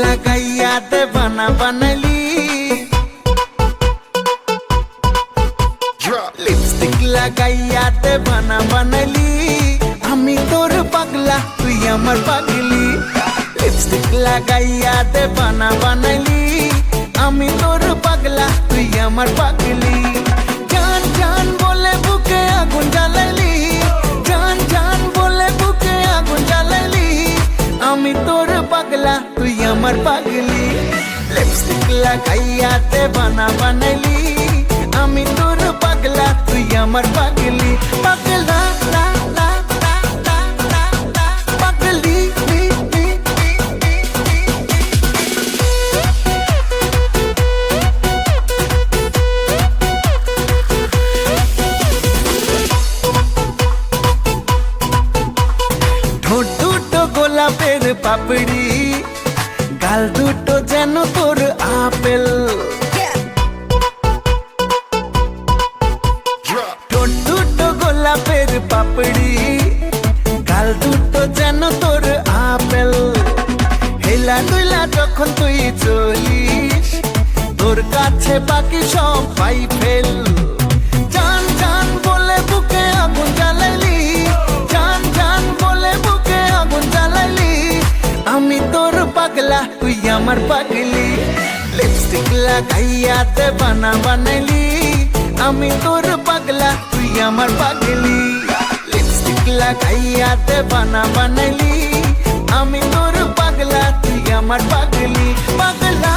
লাগাইয়া দেবানা বানালি লিপস্টিক লাগাইয়া দেবানা বানালি আমি তোর পাগলা তুই আমার পাগলি লিপস্টিক লাগাইয়া দেবানা বানালি আমি তোর পাগলা তুই আমার পাগলি জান জান বলে বুকে আগুন জ্বালাইলি জান জান বলে বুকে আগুন জ্বালাইলি আমি তোর পাগলা তুই আমার পাগলি লিপস্টিক লাগাইয়া দেবানা বানাইলি আমি তোর পাগলা তুই আমার পাগলি পাগলা লা লা লা লা লা লা পাগলি ঠোঁট দুটো গোলাপের পাপড়ি গাল দুটো যেন তোর আপেল ঠোঁট দুটো গোলাপের পাপড়ি গাল দুটো যেন তোর আপেল হেলা দুইলা যখন তুই চলিস তোর কাছে বাকি সব পাই ফেল জান জান বলে বুকে আগুন জ্বালাইলি জান জান বলে বুকে আগুন জ্বালাইলি আমি তোর পাগলা তুই আমার পাগলি লিপস্টিক লাগাইয়া দেবানা বানাইলি আমি তোর পাগলা তুই আমার পাগলি লিপস্টিক লাগাইয়া দেবানা বানাইলি আমি তোর পাগলা তুই আমার পাগলি পাগলা